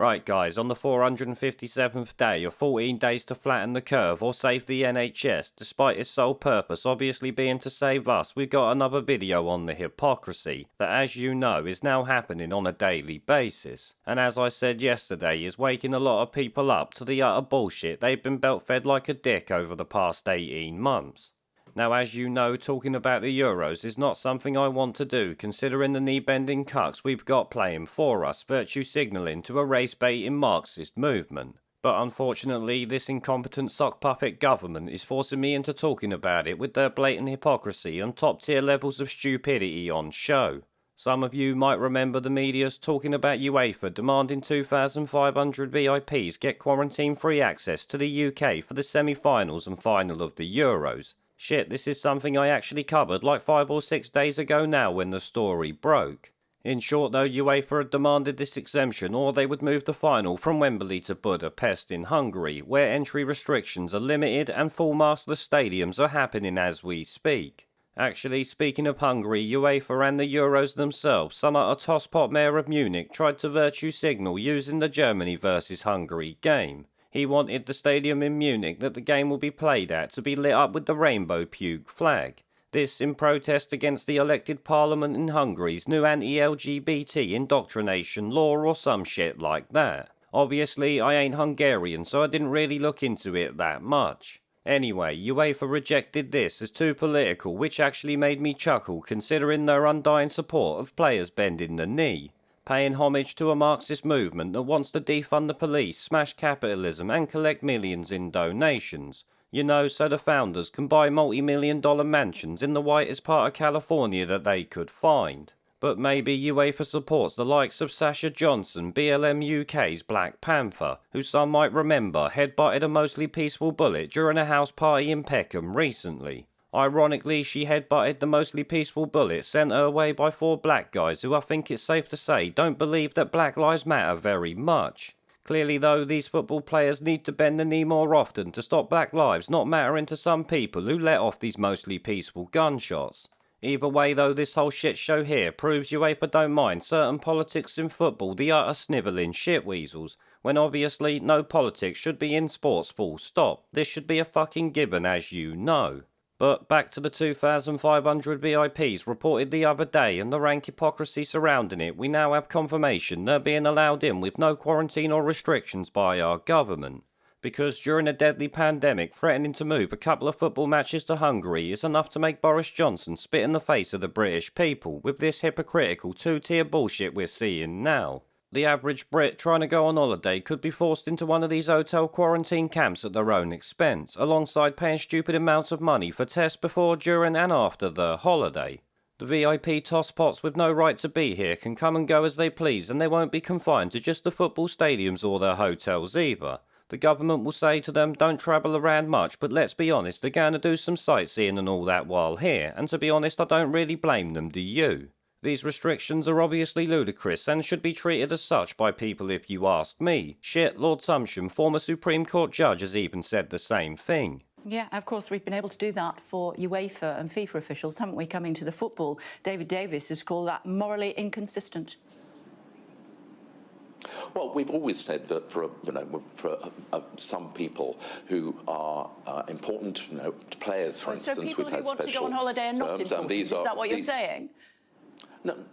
Right guys, on the 457th day of 14 days to flatten the curve or save the NHS, despite its sole purpose obviously being to save us, we've got another video on the hypocrisy that, as you know, is now happening on a daily basis. And as I said yesterday, is waking a lot of people up to the utter bullshit they've been belt fed like a dick over the past 18 months. Now, as you know, talking about the Euros is not something I want to do, considering the knee-bending cucks we've got playing for us, virtue signalling to a race-baiting Marxist movement. But unfortunately, this incompetent sock puppet government is forcing me into talking about it with their blatant hypocrisy and top-tier levels of stupidity on show. Some of you might remember the media's talking about UEFA demanding 2,500 VIPs get quarantine-free access to the UK for the semi-finals and final of the Euros. Shit, this is something I actually covered like 5 or 6 days ago now when the story broke. In short though, UEFA had demanded this exemption or they would move the final from Wembley to Budapest in Hungary, where entry restrictions are limited and full maskless stadiums are happening as we speak. Actually, speaking of Hungary, UEFA and the Euros themselves, some at a tosspot mayor of Munich tried to virtue signal using the Germany versus Hungary game. He wanted the stadium in Munich that the game will be played at to be lit up with the rainbow puke flag. This in protest against the elected parliament in Hungary's new anti-LGBT indoctrination law or some shit like that. Obviously, I ain't Hungarian, so I didn't really look into it that much. Anyway, UEFA rejected this as too political, which actually made me chuckle considering their undying support of players bending the knee. Paying homage to a Marxist movement that wants to defund the police, smash capitalism and collect millions in donations. You know, so the founders can buy multi-million-dollar mansions in the whitest part of California that they could find. But maybe UEFA supports the likes of Sasha Johnson, BLM UK's Black Panther, who some might remember headbutted a mostly peaceful bullet during a house party in Peckham recently. Ironically, she headbutted the mostly peaceful bullet sent her way by 4 black guys who I think it's safe to say don't believe that Black Lives Matter very much. Clearly though, these football players need to bend the knee more often to stop black lives not mattering to some people who let off these mostly peaceful gunshots. Either way though, this whole shit show here proves UEFA don't mind certain politics in football the utter snivelling shitweasels, when obviously no politics should be in sports full stop. This should be a fucking given, as you know. But back to the 2,500 VIPs reported the other day and the rank hypocrisy surrounding it, we now have confirmation they're being allowed in with no quarantine or restrictions by our government. Because during a deadly pandemic, threatening to move a couple of football matches to Hungary is enough to make Boris Johnson spit in the face of the British people with this hypocritical two-tier bullshit we're seeing now. The average Brit trying to go on holiday could be forced into one of these hotel quarantine camps at their own expense, alongside paying stupid amounts of money for tests before, during and after the holiday. The VIP tosspots with no right to be here can come and go as they please, and they won't be confined to just the football stadiums or their hotels either. The government will say to them, don't travel around much, but let's be honest, they're going to do some sightseeing and all that while here, and to be honest, I don't really blame them, do you? These restrictions are obviously ludicrous and should be treated as such by people if you ask me. Shit, Lord Sumption, former Supreme Court judge, has even said the same thing. Yeah, of course, we've been able to do that for UEFA and FIFA officials, haven't we, coming to the football? David Davis has called that morally inconsistent. Well, we've always said that for some people who are important, players, for instance, people we've had who want special to go on holiday are not important. Is that what you're saying?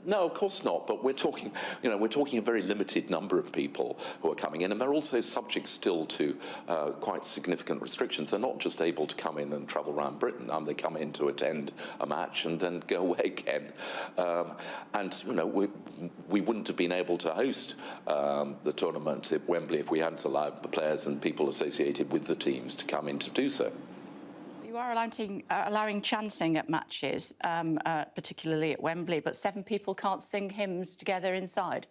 No, of course not. But we're talking a very limited number of people who are coming in, and they're also subject still to quite significant restrictions. They're not just able to come in and travel around Britain. They come in to attend a match and then go away again. We wouldn't have been able to host the tournament at Wembley if we hadn't allowed the players and people associated with the teams to come in to do so. You are allowing chanting at matches, particularly at Wembley, but 7 people can't sing hymns together inside.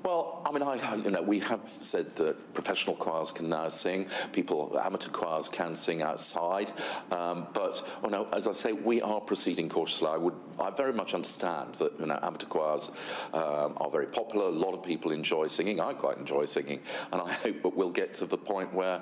Well, I mean, we have said that professional choirs can now sing. Amateur choirs can sing outside. But as I say, we are proceeding cautiously. I very much understand that amateur choirs are very popular. A lot of people enjoy singing. I quite enjoy singing, and I hope that we'll get to the point where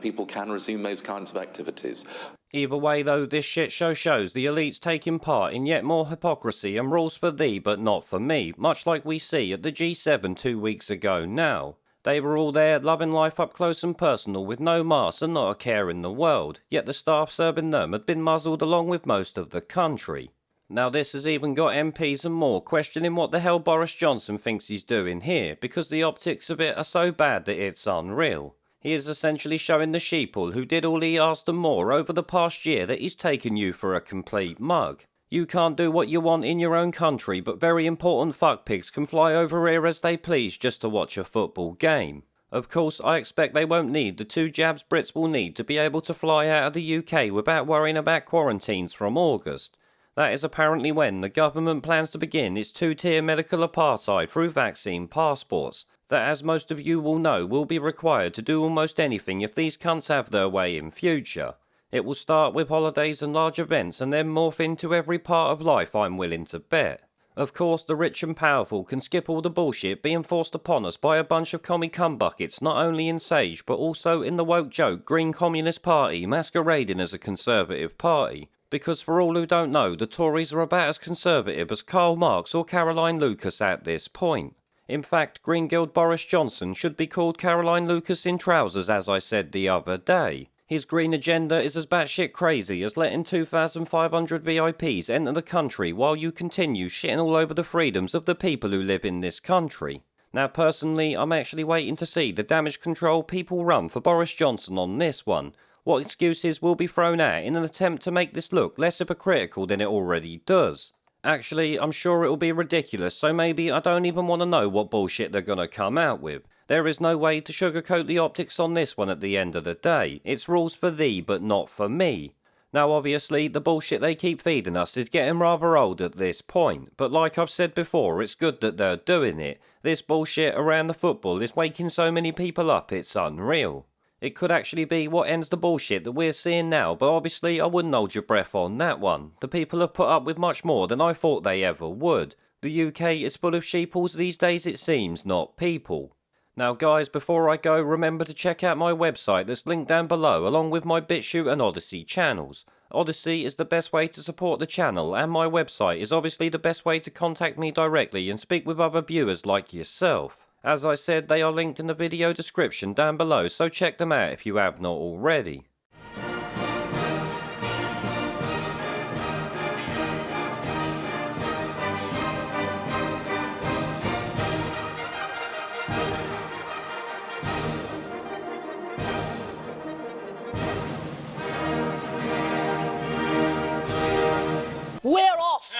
people can resume those kinds of activities. Either way though, this shit show shows the elites taking part in yet more hypocrisy and rules for thee but not for me, much like we see at the G7 2 weeks ago now. They were all there, loving life up close and personal with no masks and not a care in the world, yet the staff serving them had been muzzled along with most of the country. Now this has even got MPs and more questioning what the hell Boris Johnson thinks he's doing here, because the optics of it are so bad that it's unreal. He is essentially showing the sheeple who did all he asked and more over the past year that he's taken you for a complete mug. You can't do what you want in your own country, but very important fuckpigs can fly over here as they please just to watch a football game. Of course, I expect they won't need the 2 jabs Brits will need to be able to fly out of the UK without worrying about quarantines from August. That is apparently when the government plans to begin its 2-tier medical apartheid through vaccine passports, that as most of you will know will be required to do almost anything if these cunts have their way in future. It will start with holidays and large events and then morph into every part of life, I'm willing to bet. Of course, the rich and powerful can skip all the bullshit being forced upon us by a bunch of commie cumbuckets not only in Sage but also in the woke joke Green Communist Party masquerading as a Conservative party. Because for all who don't know, the Tories are about as conservative as Karl Marx or Caroline Lucas at this point. In fact, Green Guild Boris Johnson should be called Caroline Lucas in trousers, as I said the other day. His green agenda is as batshit crazy as letting 2,500 VIPs enter the country while you continue shitting all over the freedoms of the people who live in this country. Now personally, I'm actually waiting to see the damage control people run for Boris Johnson on this one. What excuses will be thrown out in an attempt to make this look less hypocritical than it already does. Actually, I'm sure it will be ridiculous, so maybe I don't even want to know what bullshit they're gonna come out with. There is no way to sugarcoat the optics on this one at the end of the day. It's rules for thee, but not for me. Now obviously, the bullshit they keep feeding us is getting rather old at this point, but like I've said before, it's good that they're doing it. This bullshit around the football is waking so many people up, it's unreal. It could actually be what ends the bullshit that we're seeing now, but obviously I wouldn't hold your breath on that one. The people have put up with much more than I thought they ever would. The UK is full of sheeples these days it seems, not people. Now guys, before I go, remember to check out my website that's linked down below along with my BitChute and Odyssey channels. Odyssey is the best way to support the channel and my website is obviously the best way to contact me directly and speak with other viewers like yourself. As I said, they are linked in the video description down below, so check them out if you have not already. Where